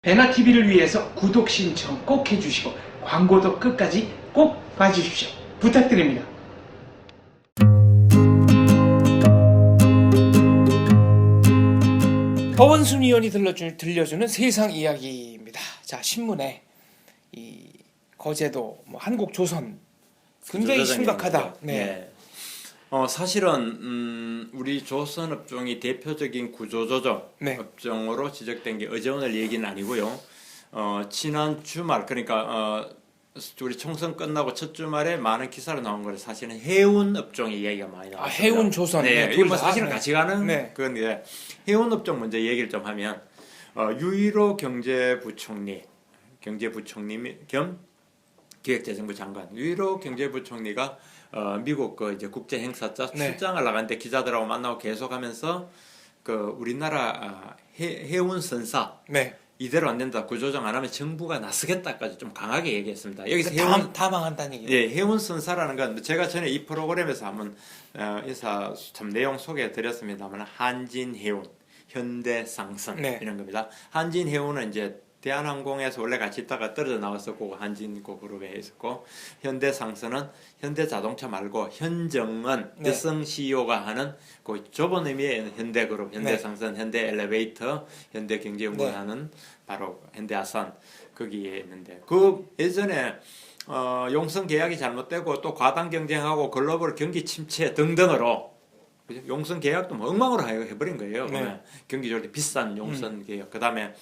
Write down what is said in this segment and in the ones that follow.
배나TV를 위해서 구독 신청 꼭 해주시고 광고도 끝까지 꼭 봐주십시오. 부탁드립니다. 허원순 의원이 들려주는 세상 이야기입니다. 자, 신문에 이 거제도 한국조선 굉장히 심각하다. 네. 사실은 우리 조선 업종이 대표적인 구조조정 업종으로 지적된 게 어제 오늘 얘기는 아니고요. 지난 주말 그러니까 우리 총선 끝나고 첫 주말에 많은 기사로 나온 거는 사실은 해운 업종의 이야기가 많이 나왔어요. 해운 조선. 네, 이거 뭐 사실은 같이 가는 그건데 해운 업종 먼저 얘기를 좀 하면 유일호 경제부총리 겸 기획재정부 장관 유일호 경제부총리가 미국 그 이제 국제 행사자 출장을 나갔는데 기자들하고 만나고 계속하면서 그 우리나라 해운 선사 이대로 안 된다 구조정 안 하면 정부가 나서겠다까지 좀 강하게 얘기했습니다. 여기서 해운 다 망한다는 얘기예요. 예, 해운 선사라는 건 제가 전에 이 프로그램에서 한번 인사 참 내용 소개해 드렸습니다만 한진해운, 현대상선 이런 겁니다. 한진해운은 이제 대한항공에서 원래 같이 있다가 떨어져 나왔었고 한진고 그룹에 있었고 현대상선은 현대자동차 말고 현정은 여성 CEO가 하는 그 좁은 의미의 현대그룹, 현대상선, 현대엘리베이터, 현대경제연구원 하는 바로 현대아산 거기에 있는데 그 예전에 용선 계약이 잘못되고 또 과당 경쟁하고 글로벌 경기 침체 등등으로 용선 계약도 뭐 엉망으로 해버린 거예요. 경기적으로 비싼 용선 계약 그 다음에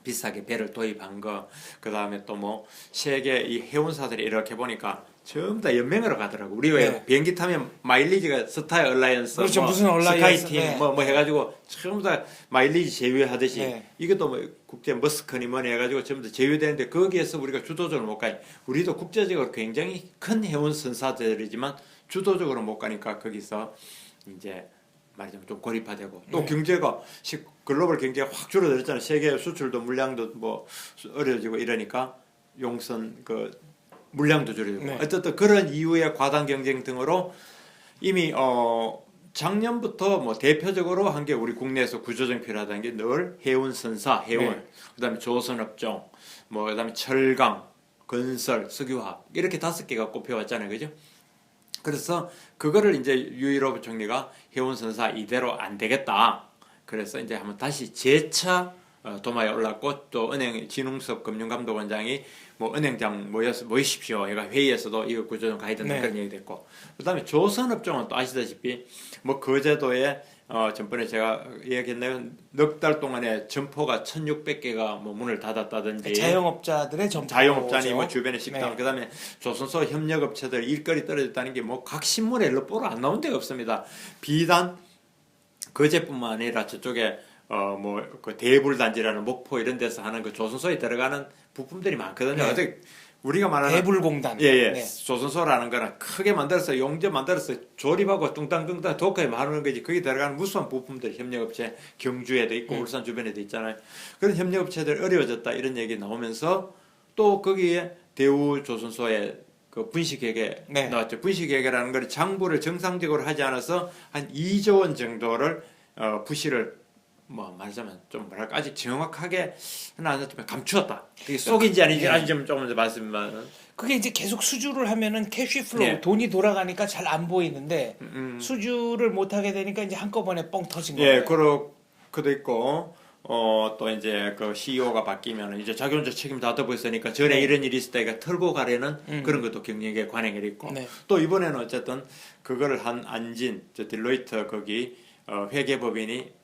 비싸게 배를 도입한 거, 그 다음에 또 뭐 세계 이 해운사들이 이렇게 보니까 전부 다 연맹으로 가더라고. 우리 왜 비행기 타면 마일리지가 스타일 얼라이언스, 그렇죠. 뭐 무슨 얼라이언스, 스카이팀 뭐 해가지고 전부 다 마일리지 제휴하듯이 이것도 뭐 국제 머스크니 뭐니 해가지고 전부 다 제휴되는데 거기에서 우리가 주도적으로 못 가니 우리도 국제적으로 굉장히 큰 해운 선사들이지만 주도적으로 못 가니까 거기서 이제 말하자면 좀 고립화되고 또 경제가 글로벌 경제가 확 줄어들었잖아요. 세계 수출도 물량도 뭐 어려워지고 이러니까 용선 그 물량도 줄어들고 어쨌든 그런 이후의 과당 경쟁 등으로 이미 작년부터 뭐 대표적으로 한 게 우리 국내에서 구조정 필요하다는 게 늘 해운 선사, 해운, 그다음에 조선업종, 뭐 그다음에 철강, 건설, 석유화학 이렇게 5개가 꼽혀왔잖아요, 그죠? 그래서 그거를 이제 유일호 총리가 해운 선사 이대로 안 되겠다. 그래서 이제 한번 다시 재차 도마에 올랐고 또 은행 진웅섭 금융감독원장이 뭐 은행장 모이십시오. 얘가 회의에서도 이거 구조정 가야 된다 그런 얘기 됐고 그다음에 조선업종은 또 아시다시피 뭐 거제도에 전번에 제가 이야기했나요? 넉 달 동안에 점포가 1,600개가 뭐 문을 닫았다든지 자영업자들의 점포 자영업자니 뭐 주변에 식당 그다음에 조선소 협력업체들 일거리 떨어졌다는 게 뭐 각 신문에 러보로 안 나온 데가 없습니다. 비단 거제뿐만 아니라 저쪽에 뭐 그 대불단지라는 목포 이런 데서 하는 그 조선소에 들어가는 부품들이 많거든요. 우리가 말하는 대불공단, 조선소라는 거는 크게 만들어서 용접 만들어서 조립하고 뚱땅뚱땅 도커에 마르는 거지. 거기 들어가는 무수한 부품들 협력업체 경주에도 있고 울산 주변에도 있잖아요. 그런 협력업체들 어려워졌다 이런 얘기 나오면서 또 거기에 대우 조선소의 그 분식회계 나왔죠. 분식회계라는 걸 장부를 정상적으로 하지 않아서 한 2조 원 정도를 부실을 뭐 말하자면 좀 뭐랄까 아직 정확하게 하나 좀 감추었다. 그게 속인지 아닌지 아직 좀 조금 더 말씀만. 그게 이제 계속 수주를 하면은 캐시플로우 돈이 돌아가니까 잘 안 보이는데 수주를 못 하게 되니까 이제 한꺼번에 뻥 터진 거예요. 그도 있고 또 이제 그 CEO가 바뀌면 이제 자기 혼자 책임 다 덮어 있으니까 전에 이런 일이 있을 때가 털고 가려는 그런 것도 경영에 관행이 있고 또 이번에는 어쨌든 그거를 한 안진 저 딜로이트 거기 회계법인이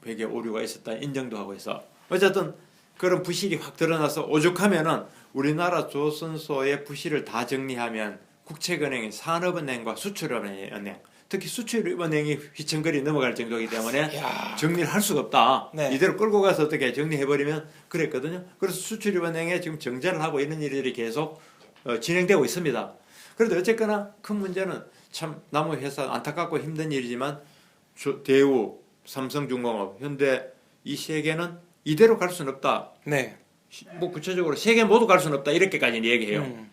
회계 오류가 있었다 인정도 하고 해서 어쨌든 그런 부실이 확 드러나서 오죽하면은 우리나라 조선소의 부실을 다 정리하면 국책은행인 산업은행과 수출은행 특히 수출은행이 휘청거리 넘어갈 정도이기 때문에 정리를 할 수가 없다. 이대로 끌고 가서 어떻게 정리해버리면 그랬거든요. 그래서 수출은행에 지금 정제를 하고 이런 일들이 계속 진행되고 있습니다. 그런데 어쨌거나 큰 문제는 참 남의 회사 안타깝고 힘든 일이지만 대우 삼성중공업, 현대 이 세 개는 이대로 갈 수는 없다. 뭐 구체적으로 세 개 모두 갈 수는 없다. 이렇게까지는 얘기해요.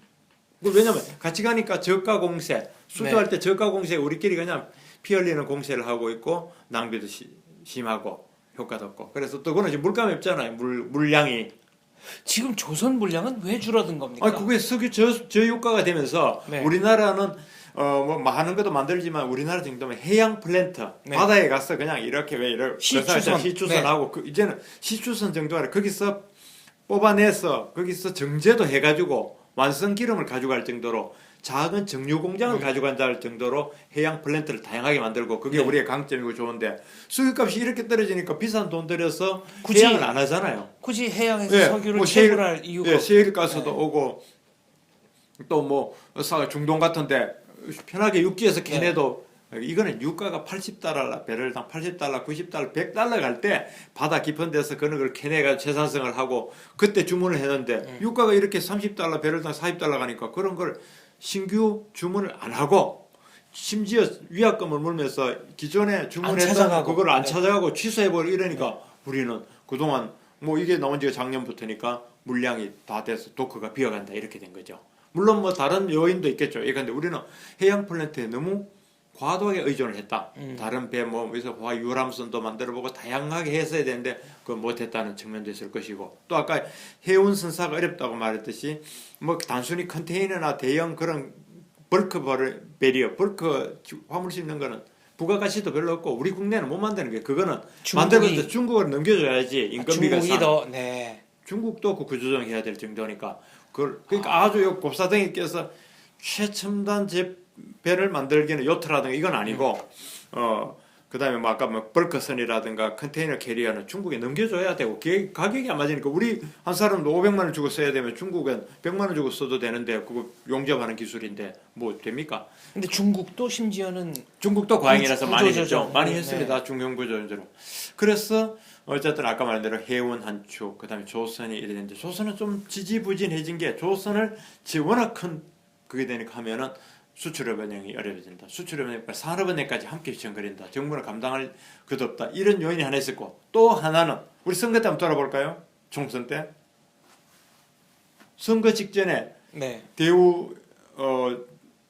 왜냐면 같이 가니까 저가 공세, 수주할 때 저가 공세 우리끼리 그냥 피 흘리는 공세를 하고 있고 낭비도 심하고 효과도 없고. 그래서 또 그거는 지금 물감이 없잖아요. 물량이. 지금 조선 물량은 왜 줄어든 겁니까? 아, 그게 석유 저유가가 되면서 네. 우리나라는 뭐 많은 것도 만들지만 우리나라 정도면 해양 플랜트 네. 바다에 가서 그냥 이렇게 왜 이렇게 시추선하고 네. 이제는 시추선 정도 아니라 거기서 뽑아내서 거기서 정제도 해가지고 완성 기름을 가져갈 정도로 작은 정유 공장을 가져간다 정도로 해양 플랜트를 다양하게 만들고 그게 네. 우리의 강점이고 좋은데 석유값이 이렇게 떨어지니까 비싼 돈 들여서 굳이 해양을 안 하잖아요. 굳이 해양에서 예, 석유를 뭐 채굴할 이유가 예, 세일가스도 네. 오고 또 뭐 중동 같은데 편하게 육지에서 캐내도 이거는 유가가 80달러 배럴당 80달러, 90달러, 100달러 갈 때 바다 깊은 데서 그런 걸 캐내가 재산성을 하고 그때 주문을 했는데 유가가 이렇게 30달러 배럴당 40달러 가니까 그런 걸 신규 주문을 안 하고 심지어 위약금을 물면서 기존에 주문했던 그걸 안 찾아가고 취소해버리고 이러니까 우리는 그동안 뭐 이게 나온 지가 작년부터니까 물량이 다 돼서 도크가 비어간다 이렇게 된 거죠. 물론 뭐 다른 요인도 있겠죠. 그런데 우리는 해양 플랜트에 너무 과도하게 의존을 했다. 다른 배 뭐 여기서 유람선도 만들어보고 다양하게 했어야 되는데 그걸 못했다는 측면도 있을 것이고 또 아까 해운 선사가 어렵다고 말했듯이 뭐 단순히 컨테이너나 대형 그런 벌크 배리어 벌크 화물 싣는 거는 부가가치도 별로 없고 우리 국내는 못 만드는 게 그거는 만들면 때 중국을 넘겨줘야지 인건비가 중국도 그 구조조정해야 될 정도니까 그러니까 아주 곱사등이 껴서 최첨단 배를 만들기는 요트라든가 이건 아니고 그다음에 뭐 아까 뭐 벌크선이라든가 컨테이너 캐리어는 중국에 넘겨줘야 되고 가격이 안 맞으니까 우리 한 사람도 500만 원 주고 써야 되면 중국은 100만 원 주고 써도 되는데 그거 용접하는 기술인데 뭐 됩니까? 근데 중국도 심지어는 중국도 과잉이라서 많이 했죠. 많이 네. 했습니다. 중형구조조정. 그래서 어쨌든 아까 말한 대로 해운 한 축, 그다음에 조선이 이래 되는데 조선은 좀 지지부진해진 게 조선을 워낙 큰 그게 되니까 하면은 수출입 은행이 어려워진다. 수출입 은행과 산업은행까지 함께 휘청거린다. 정부는 감당할 것도 없다. 이런 요인이 하나 있었고 또 하나는 우리 선거 때 한번 돌아볼까요? 총선 때 선거 직전에 네. 대우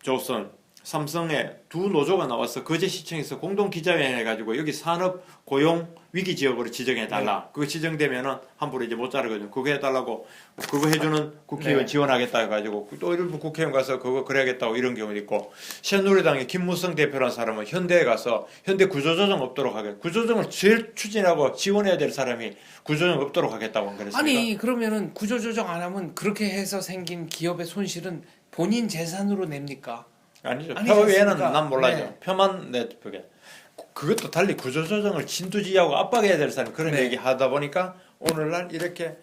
조선 삼성의 두 노조가 나와서 거제시청에서 공동 기자회견 해가지고 여기 산업 고용 위기 지역으로 지정해달라. 네. 그거 지정되면은 함부로 이제 못 자르거든요. 그거 해달라고 그거 해주는 국회의원 네. 지원하겠다 해가지고 또 일부 국회의원 가서 그거 그래야겠다고 이런 경우도 있고 새누리당의 김무성 대표라는 사람은 현대에 가서 현대 구조조정 없도록 하겠다. 구조조정을 제일 추진하고 지원해야 될 사람이 구조조정 없도록 하겠다고 그랬습니다. 아니 그러면은 구조조정 안 하면 그렇게 해서 생긴 기업의 손실은 본인 재산으로 냅니까? 아니죠. 표 외에는 난 몰라죠. 네. 표만 내표게. 그것도 달리 구조조정을 진두지휘하고 압박해야 될 사람 그런 네. 얘기 하다 보니까 오늘날 이렇게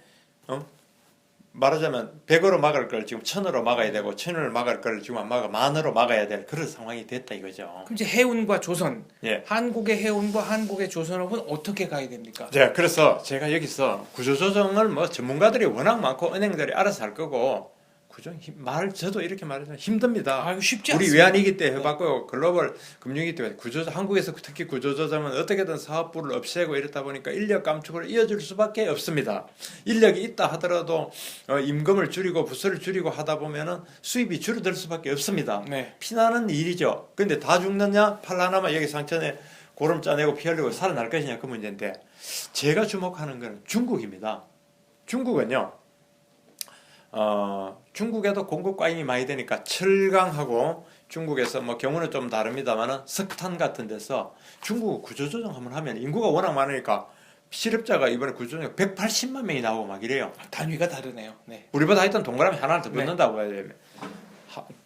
말하자면 100으로 막을 걸 지금 1000으로 막아야 되고 1000으로 막을 걸 지금 안 막아 만으로 막아야 될 그런 상황이 됐다 이거죠. 그럼 이제 해운과 조선, 예. 한국의 해운과 한국의 조선업은 어떻게 가야 됩니까? 자, 그래서 제가 여기서 구조조정을 뭐 전문가들이 워낙 많고 은행들이 알아서 할 거고 저도 이렇게 말해서 힘듭니다. 아, 이거 쉽지 우리 않습니다. 외환위기 때 해봤고 글로벌 금융위기 때 한국에서 특히 구조조정은 어떻게든 사업부를 없애고 이렇다 보니까 인력 감축으로 이어질 수밖에 없습니다. 인력이 있다 하더라도 임금을 줄이고 부서를 줄이고 하다 보면은 수입이 줄어들 수밖에 없습니다. 네. 피나는 일이죠. 근데 다 죽느냐 팔 하나만 여기 상처에 고름 짜내고 피 흘리고 살아날 것이냐 그 문제인데 제가 주목하는 건 중국입니다. 중국은요. 중국에도 공급 과잉이 많이 되니까 철강하고 중국에서 뭐 경우는 좀 다릅니다만은 석탄 같은 데서 중국 구조조정 한번 하면 인구가 워낙 많으니까 실업자가 이번에 구조조정 180만 명이 나오고 막 이래요. 단위가 다르네요. 네. 우리보다 하여튼 동그라미 하나 더 붙는다고 해야 되면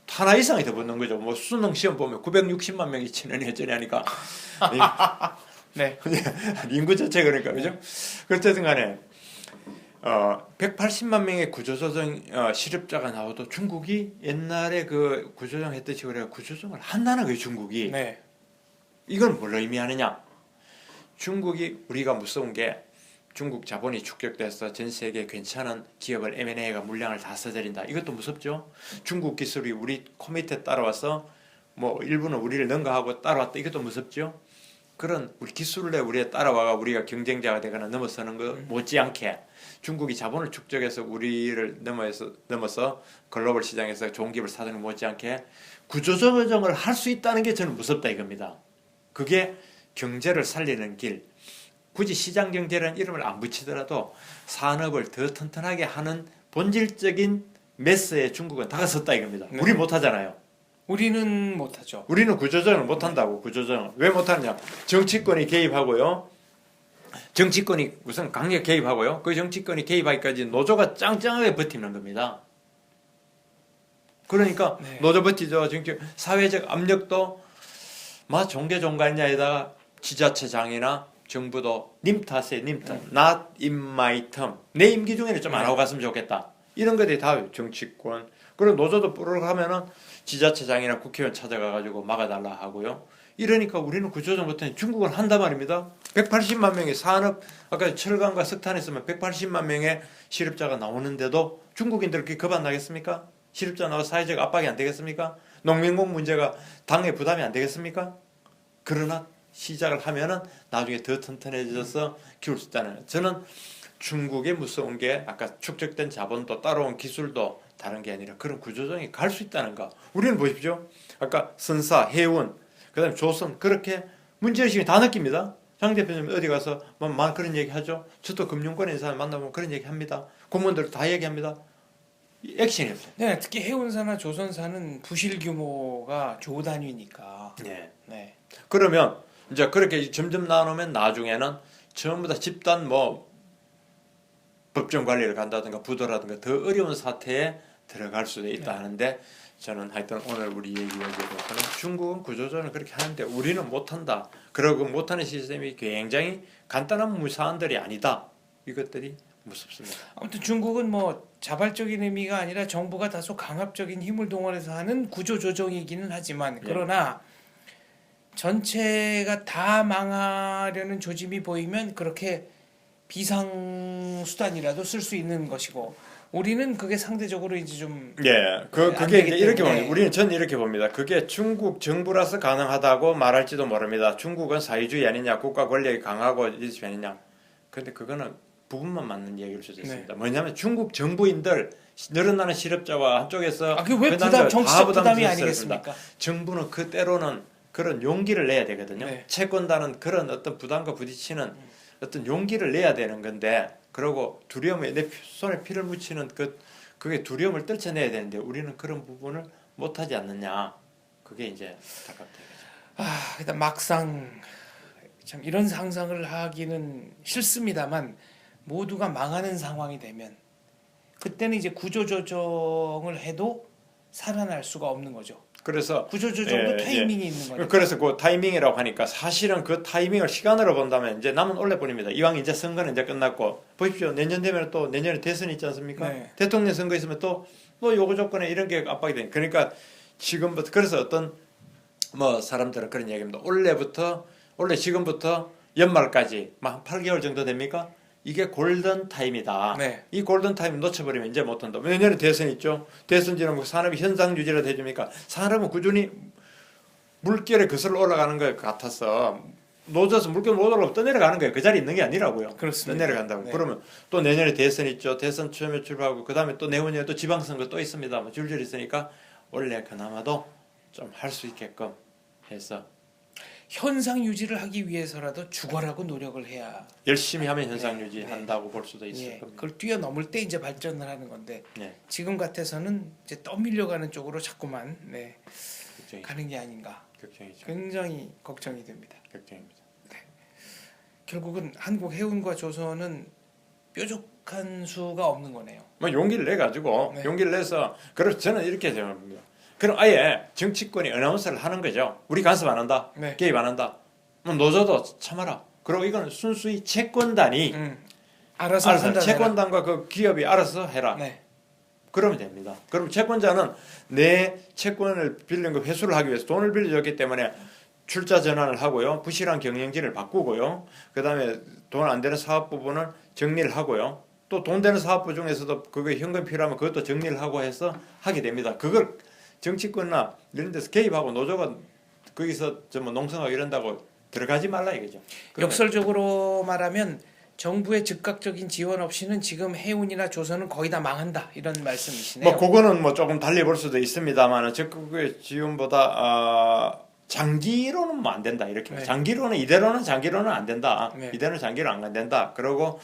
하나 이상이 더 붙는 거죠. 뭐 수능 시험 보면 960만 명이 치느니 어쩌니 하니까 네. 인구 자체 그러니까 그죠? 그렇든 간에 180만 명의 구조조정 실업자가 나와도 중국이 옛날에 그 구조조정 했듯이 그래 구조조정을 한다는 거예요 중국이. 네. 이건 뭘 의미하느냐? 중국이 우리가 무서운 게 중국 자본이 축적돼서 전 세계 괜찮은 기업을 M&A가 물량을 다 써버린다. 이것도 무섭죠. 중국 기술이 우리 코 밑에 따라와서 뭐 일부는 우리를 능가하고 따라왔다. 이것도 무섭죠. 그런 우리 기술에 우리에 따라와가 우리가 경쟁자가 되거나 넘어서는 거 못지않게 중국이 자본을 축적해서 우리를 넘어서 글로벌 시장에서 좋은 기업을 사는 것 못지않게 구조조정을 할 수 있다는 게 저는 무섭다 이겁니다. 그게 경제를 살리는 길, 굳이 시장경제라는 이름을 안 붙이더라도 산업을 더 튼튼하게 하는 본질적인 메스에 중국은 다가섰다 이겁니다. 네. 우리 못하잖아요. 우리는 못하죠. 우리는 구조조정을 못한다고. 구조조정 왜 못하느냐? 정치권이 개입하고요. 정치권이 우선 강력 개입하고요. 그 정치권이 개입하기까지 노조가 짱짱하게 버티는 겁니다. 그러니까 네. 노조 버티죠. 정치 사회적 압력도 막 종개종간냐에다가 지자체장이나 정부도 님 탓에 님 탓. Not in my term. 내 임기 중에는 좀 안 하고 갔으면 좋겠다. 이런 것들이 다 정치권. 그리고 노조도 뿌르륵 하면은 지자체장이나 국회의원 찾아가가지고 막아달라 하고요. 이러니까 우리는 구조조정 못하니 중국은 한단 말입니다. 180만 명의 산업, 아까 철강과 석탄 했으면 180만 명의 실업자가 나오는데도 중국인들 그렇게 겁 안 나겠습니까? 실업자 나와 사회적 압박이 안 되겠습니까? 농민공 문제가 당의 부담이 안 되겠습니까? 그러나 시작을 하면은 나중에 더 튼튼해져서 키울 수 있다는 거예요. 저는 중국의 무서운 게 아까 축적된 자본도 따라온 기술도 다른 게 아니라 그런 구조조정이 갈 수 있다는 거. 우리는 보십시오. 아까 선사, 해운, 그다음에 조선 그렇게 문제의식이 다 느낍니다. 장 대표님 어디 가서 막 그런 얘기 하죠. 저도 금융권에 사람 만나보면 그런 얘기 합니다. 공무원들 다 얘기합니다. 액션이 없어요. 네, 특히 해운사나 조선사는 부실 규모가 조 단위니까. 네. 네. 그러면 이제 그렇게 점점 나누면 나중에는 전부 다 집단 법정 관리를 간다든가 부도라든가 더 어려운 사태에 들어갈 수도 있다 하는데 저는 하여튼 오늘 우리 얘기하기로서는 중국은 구조조정을 그렇게 하는데 우리는 못한다. 그러고 못하는 시스템이 굉장히 간단한 무사안들이 아니다. 이것들이 무섭습니다. 아무튼 중국은 뭐 자발적인 의미가 아니라 정부가 다소 강압적인 힘을 동원해서 하는 구조 조정이기는 하지만 그러나 전체가 다 망하려는 조짐이 보이면 그렇게 비상 수단이라도 쓸 수 있는 것이고 우리는 그게 상대적으로 이제 좀 그게 이제 이렇게 때문에. 봅니다. 우리는 전 이렇게 봅니다. 그게 중국 정부라서 가능하다고 말할지도 모릅니다. 중국은 사회주의 아니냐, 국가 권력이 강하고 이것이 아니냐. 근데 그거는 부분만 맞는 얘기일 수도 있습니다. 뭐냐면 중국 정부인들 늘어나는 실업자와 한쪽에서 그게 왜 다 정치적 부담이 부담스럽습니다. 아니겠습니까? 정부는 그 때로는 그런 용기를 내야 되거든요. 네. 채권단은 그런 어떤 부담과 부딪히는 어떤 용기를 내야 되는 건데 그러고 두려움에 내 손에 피를 묻히는 그게 두려움을 떨쳐내야 되는데 우리는 그런 부분을 못하지 않느냐. 그게 이제 안타깝다. 일단 막상 참 이런 상상을 하기는 싫습니다만 모두가 망하는 상황이 되면 그때는 이제 구조조정을 해도 살아날 수가 없는 거죠. 그래서 구조조정도 타이밍이 있는 거죠. 그래서 그 타이밍이라고 하니까 사실은 그 타이밍을 시간으로 본다면 이제 남은 올해뿐입니다. 이왕 이제 선거는 이제 끝났고 보십시오. 내년 되면 또 내년에 대선이 있지 않습니까? 네. 대통령 선거 있으면 또 요구 조건에 이런 게 압박이 되니까 그러니까 지금부터 그래서 어떤 사람들은 그런 얘기입니다. 올해 지금부터 연말까지 막 8개월 정도 됩니까? 이게 골든 타임이다. 네. 이 골든 타임 놓쳐버리면 이제 못한다. 내년에 대선 있죠. 대선 지나면 산업이 현상 유지라도 해줍니까? 산업은 꾸준히 물결에 거슬러 올라가는 것 같아서 노져서 물결 못 올라가고 떠내려가는 거예요. 그 자리에 있는 게 아니라고요. 그렇습니다. 떠내려간다고. 네. 그러면 또 내년에 대선 있죠. 대선 처음에 출발하고 그 다음에 또 내후년에 또 지방선거 또 있습니다. 줄줄 있으니까 원래 그나마도 좀 할 수 있게끔 해서 현상 유지를 하기 위해서라도 죽어라고 노력을 해야 열심히 하면 현상 네, 유지한다고 볼 수도 있을 겁니다. 그걸 뛰어넘을 때 이제 발전을 하는 건데 네. 지금 같아서는 이제 떠밀려가는 쪽으로 자꾸만 걱정이죠. 가는 게 아닌가 걱정이죠. 굉장히 걱정이 됩니다. 걱정입니다. 결국은 한국 해운과 조선은 뾰족한 수가 없는 거네요. 용기를 내 가지고 용기를 내서 그래서 저는 이렇게 생각합니다. 그럼 아예 정치권이 어나운서를 하는 거죠. 우리 간섭 안 한다. 네. 개입 안 한다. 노조도 참아라. 그리고 이거는 순수히 채권단이 알아서 한다. 채권단과 그 기업이 알아서 해라. 네. 그러면 됩니다. 그럼 채권자는 내 채권을 빌린 거 회수를 하기 위해서 돈을 빌려줬기 때문에 출자 전환을 하고요. 부실한 경영진을 바꾸고요. 그다음에 돈 안 되는 사업 부분을 정리를 하고요. 또 돈 되는 사업부 중에서도 그거 현금 필요하면 그것도 정리를 하고 해서 하게 됩니다. 그걸 정치권이나 이런 데서 개입하고 노조가 거기서 농성하고 이런다고 들어가지 말라 이거죠. 역설적으로 말하면 정부의 즉각적인 지원 없이는 지금 해운이나 조선은 거의 다 망한다 이런 말씀이시네요. 그거는 조금 달리 볼 수도 있습니다만 적극의 지원보다 장기로는 뭐 안 된다 이렇게 네. 장기로는 이대로는 장기로는 안 된다. 네. 이대로는 장기로 안 된다. 그러고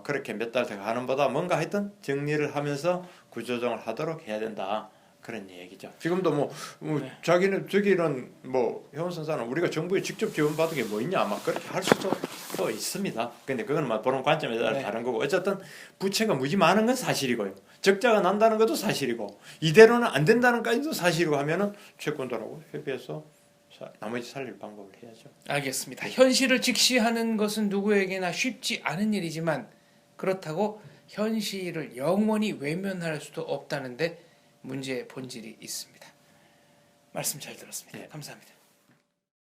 그렇게 몇 달 더 가는 보다 뭔가 하여튼 정리를 하면서 구조조정을 하도록 해야 된다. 그런 얘기죠. 지금도 네. 자기는 저기는 뭐 회원선사는 우리가 정부에 직접 지원받은 게 뭐 있냐 아마 그렇게 할 수도 또 있습니다. 근데 그건 뭐 보는 관점에 따라 네. 다른 거고 어쨌든 부채가 무지 많은 건 사실이고요. 적자가 난다는 것도 사실이고 이대로는 안 된다는 까지도 사실이고 하면은 채권들하고 협의해서 나머지 살릴 방법을 해야죠. 알겠습니다. 현실을 직시하는 것은 누구에게나 쉽지 않은 일이지만 그렇다고 현실을 영원히 외면할 수도 없다는데 문제의 본질이 있습니다. 말씀 잘 들었습니다. 네. 감사합니다.